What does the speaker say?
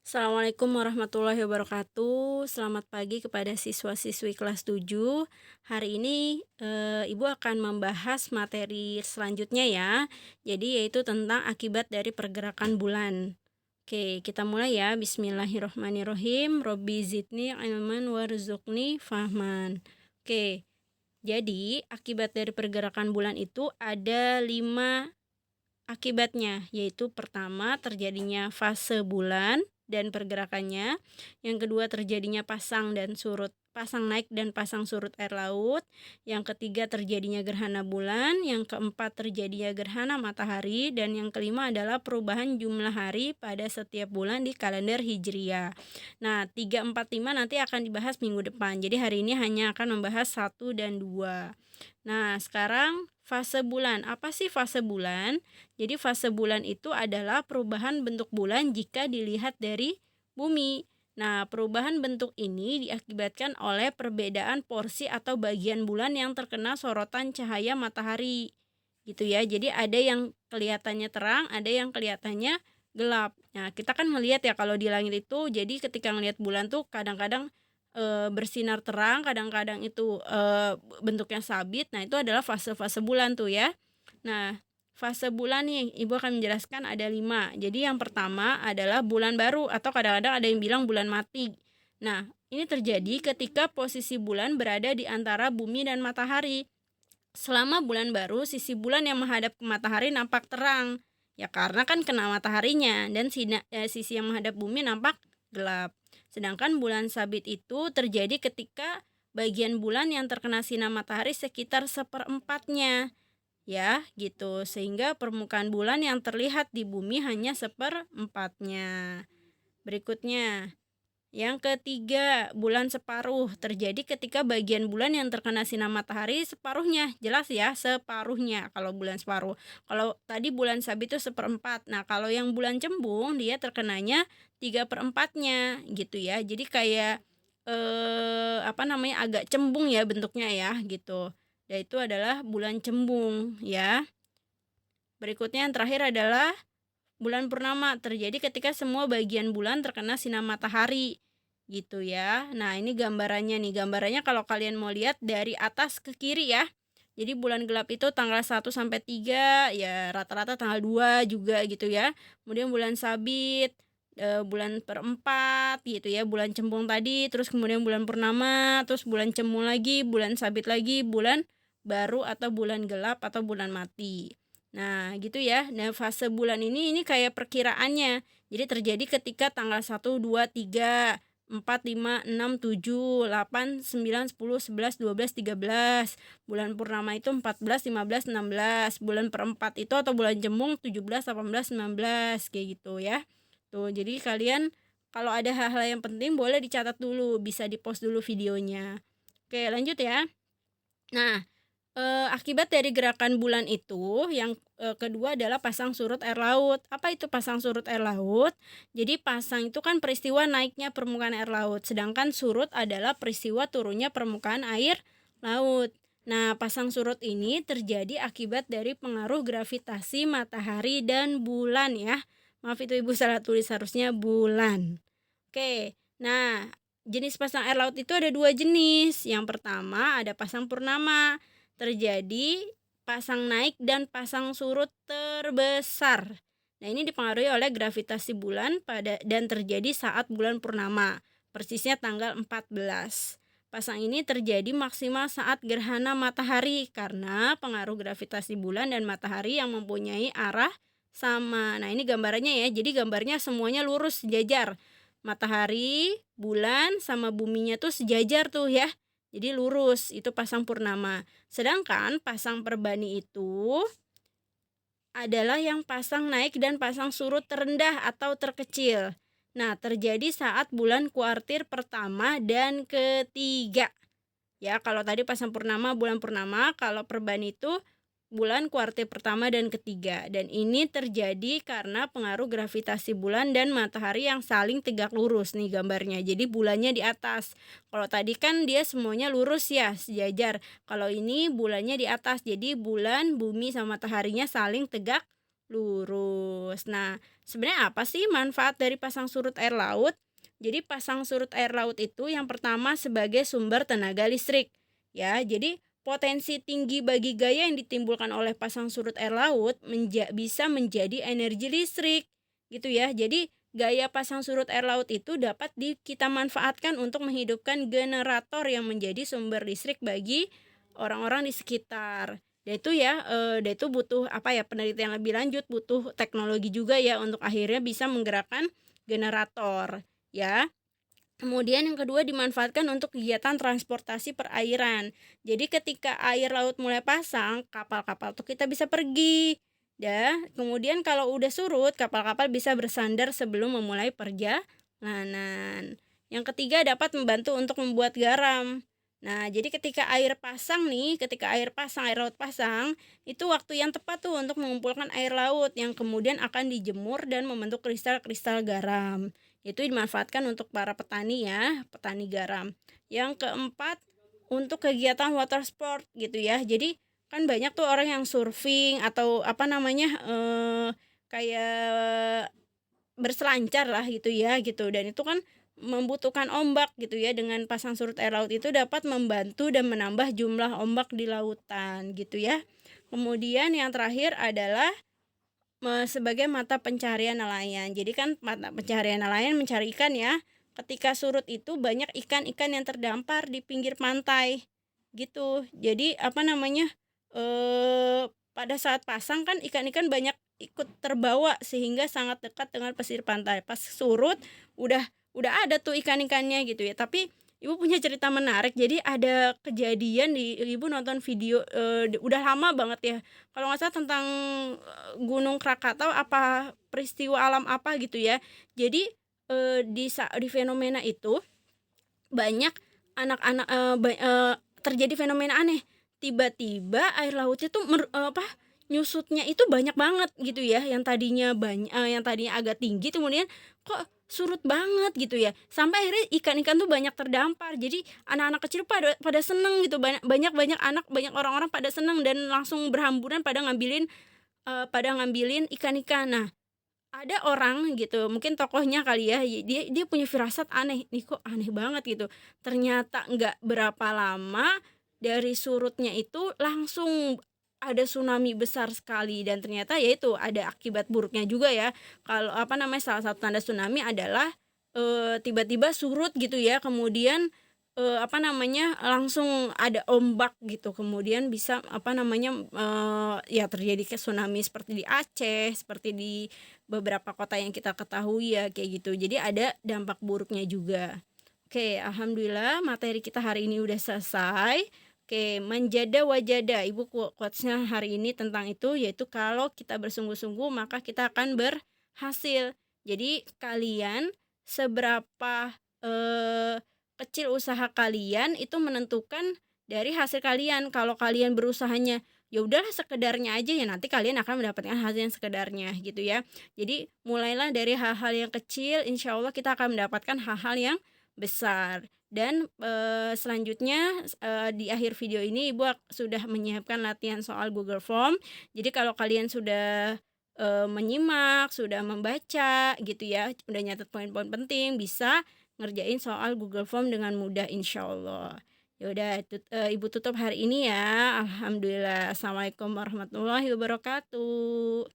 Assalamualaikum warahmatullahi wabarakatuh. Selamat pagi kepada siswa-siswi kelas 7. Hari ini Ibu akan membahas materi selanjutnya ya. Jadi yaitu tentang akibat dari pergerakan bulan. Oke, kita mulai ya. Bismillahirrohmanirrohim. Robbi zidni ilman warzuqni fahman. Oke, jadi akibat dari pergerakan bulan itu ada 5 akibatnya, yaitu pertama terjadinya fase bulan dan pergerakannya, yang kedua terjadinya pasang naik dan pasang surut air laut, yang ketiga terjadinya gerhana bulan, yang keempat terjadinya gerhana matahari, dan yang kelima adalah perubahan jumlah hari pada setiap bulan di kalender Hijriah. Nah, 3, 4, 5 nanti akan dibahas minggu depan. Jadi hari ini hanya akan membahas 1 dan 2. Nah, sekarang fase bulan. Apa sih fase bulan? Jadi fase bulan itu adalah perubahan bentuk bulan jika dilihat dari bumi. Nah, perubahan bentuk ini diakibatkan oleh perbedaan porsi atau bagian bulan yang terkena sorotan cahaya matahari. Gitu ya. Jadi ada yang kelihatannya terang, ada yang kelihatannya gelap. Nah, kita kan melihat ya kalau di langit itu, jadi ketika melihat bulan tuh kadang-kadang bersinar terang, kadang-kadang itu bentuknya sabit. Nah, itu adalah fase-fase bulan tuh ya. Nah, fase bulan nih, Ibu akan menjelaskan ada 5. Jadi yang pertama adalah bulan baru atau kadang-kadang ada yang bilang bulan mati. Nah, ini terjadi ketika posisi bulan berada di antara bumi dan matahari. Selama bulan baru, sisi bulan yang menghadap ke matahari nampak terang. Ya karena kan kena mataharinya, dan sisi yang menghadap bumi nampak gelap. Sedangkan bulan sabit itu terjadi ketika bagian bulan yang terkena sinar matahari sekitar seperempatnya. Ya, gitu. Sehingga permukaan bulan yang terlihat di bumi hanya seperempatnya. Berikutnya, yang ketiga, bulan separuh. Terjadi ketika bagian bulan yang terkena sinar matahari separuhnya. Jelas ya, separuhnya kalau bulan separuh. Kalau tadi bulan sabit itu seperempat. Nah, kalau yang bulan cembung, dia terkenanya 3/4-nya gitu ya. Jadi kayak agak cembung ya bentuknya ya gitu. Dan itu adalah bulan cembung ya. Berikutnya yang terakhir adalah bulan purnama. Terjadi ketika semua bagian bulan terkena sinar matahari gitu ya. Nah, ini gambarannya nih. Gambarannya kalau kalian mau lihat dari atas ke kiri ya. Jadi bulan gelap itu tanggal 1 sampai 3, ya rata-rata tanggal 2 juga gitu ya. Kemudian bulan sabit, bulan perempat gitu ya, bulan cembung tadi, terus kemudian bulan purnama, terus bulan cembung lagi, bulan sabit lagi, bulan baru atau bulan gelap atau bulan mati. Nah, gitu ya. Nah, fase bulan ini kayak perkiraannya. Jadi terjadi ketika tanggal 1, 2, 3, 4, 5, 6, 7, 8, 9, 10, 11, 12, 13. Bulan purnama itu 14, 15, 16. Bulan perempat itu atau bulan cembung 17, 18, 19 kayak gitu ya. Tuh, jadi kalian kalau ada hal-hal yang penting boleh dicatat dulu, bisa di-post dulu videonya. Oke, lanjut ya. Nah, akibat dari gerakan bulan itu yang kedua adalah pasang surut air laut. Apa itu pasang surut air laut? Jadi pasang itu kan peristiwa naiknya permukaan air laut, sedangkan surut adalah peristiwa turunnya permukaan air laut. Nah, pasang surut ini terjadi akibat dari pengaruh gravitasi matahari dan bulan ya. Maaf itu Ibu salah tulis, harusnya bulan. Oke, nah jenis pasang air laut itu ada 2 jenis. Yang pertama ada pasang purnama. Terjadi pasang naik dan pasang surut terbesar. Nah, ini dipengaruhi oleh gravitasi bulan dan terjadi saat bulan purnama, persisnya tanggal 14. Pasang ini terjadi maksimal saat gerhana matahari karena pengaruh gravitasi bulan dan matahari yang mempunyai arah sama. Nah, ini gambarannya ya. Jadi gambarnya semuanya lurus sejajar. Matahari, bulan sama buminya tuh sejajar tuh ya. Jadi lurus, itu pasang purnama. Sedangkan pasang perbani itu adalah yang pasang naik dan pasang surut terendah atau terkecil. Nah, terjadi saat bulan kuartir pertama dan ketiga. Ya, kalau tadi pasang purnama, bulan purnama, kalau perbani itu bulan kuartil pertama dan ketiga. Dan ini terjadi karena pengaruh gravitasi bulan dan matahari yang saling tegak lurus nih gambarnya. Jadi bulannya di atas. Kalau tadi kan dia semuanya lurus ya, sejajar. Kalau ini bulannya di atas. Jadi bulan, bumi sama mataharinya saling tegak lurus. Nah, sebenarnya apa sih manfaat dari pasang surut air laut? Jadi pasang surut air laut itu yang pertama sebagai sumber tenaga listrik. Ya, jadi potensi tinggi bagi gaya yang ditimbulkan oleh pasang surut air laut bisa menjadi energi listrik. Gitu ya. Jadi gaya pasang surut air laut itu dapat kita manfaatkan untuk menghidupkan generator yang menjadi sumber listrik bagi orang-orang di sekitar. Dan itu butuh apa ya, penelitian lebih lanjut, butuh teknologi juga ya untuk akhirnya bisa menggerakkan generator, ya. Kemudian yang kedua dimanfaatkan untuk kegiatan transportasi perairan. Jadi ketika air laut mulai pasang, kapal-kapal tuh kita bisa pergi. Kemudian kalau udah surut, kapal-kapal bisa bersandar sebelum memulai perjalanan. Yang ketiga dapat membantu untuk membuat garam. Nah, jadi ketika air laut pasang, itu waktu yang tepat tuh untuk mengumpulkan air laut yang kemudian akan dijemur dan membentuk kristal-kristal garam. Itu dimanfaatkan untuk para petani ya, petani garam. Yang keempat, untuk kegiatan water sport gitu ya. Jadi kan banyak tuh orang yang surfing atau kayak berselancar lah gitu ya gitu, dan itu kan membutuhkan ombak gitu ya. Dengan pasang surut air laut itu dapat membantu dan menambah jumlah ombak di lautan gitu ya. Kemudian yang terakhir adalah sebagai mata pencaharian nelayan. Jadi kan mata pencaharian nelayan mencari ikan ya. Ketika surut itu banyak ikan-ikan yang terdampar di pinggir pantai gitu. Jadi pada saat pasang kan ikan-ikan banyak ikut terbawa sehingga sangat dekat dengan pesisir pantai. Pas surut udah udah ada tuh ikan-ikannya gitu ya. Tapi Ibu punya cerita menarik. Jadi ada kejadian Ibu nonton video udah lama banget ya. Kalau nggak salah tentang Gunung Krakatau apa peristiwa alam apa gitu ya. Jadi di fenomena itu banyak terjadi fenomena aneh. Tiba-tiba air lautnya tuh nyusutnya itu banyak banget gitu ya. Yang tadinya agak tinggi kemudian kok surut banget gitu ya. Sampai akhirnya ikan-ikan tuh banyak terdampar. Jadi anak-anak kecil pada pada seneng gitu. Banyak orang-orang pada seneng dan langsung berhamburan pada ngambilin ikan-ikan. Nah, ada orang gitu, mungkin tokohnya kali ya, dia dia punya firasat aneh, "Nih kok aneh banget," gitu. Ternyata nggak berapa lama dari surutnya itu langsung ada tsunami besar sekali, dan ternyata ya itu ada akibat buruknya juga ya. Salah satu tanda tsunami adalah tiba-tiba surut gitu ya, kemudian langsung ada ombak gitu, kemudian bisa ya terjadi tsunami seperti di Aceh, seperti di beberapa kota yang kita ketahui ya, kayak gitu. Jadi ada dampak buruknya juga. Oke, alhamdulillah materi kita hari ini udah selesai. Oke, menjada wajada. Ibu quotes-nya hari ini tentang itu, yaitu kalau kita bersungguh-sungguh maka kita akan berhasil. Jadi kalian seberapa kecil usaha kalian itu menentukan dari hasil kalian. Kalau kalian berusahanya ya udahlah sekedarnya aja, ya nanti kalian akan mendapatkan hasil yang sekedarnya gitu ya. Jadi mulailah dari hal-hal yang kecil, insya Allah kita akan mendapatkan hal-hal yang besar. Dan selanjutnya di akhir video ini Ibu sudah menyiapkan latihan soal Google Form. Jadi kalau kalian sudah menyimak, sudah membaca gitu ya, udah nyatet poin-poin penting, bisa ngerjain soal Google Form dengan mudah insya Allah. Ya udah Ibu tutup hari ini ya. Alhamdulillah. Assalamualaikum warahmatullahi wabarakatuh.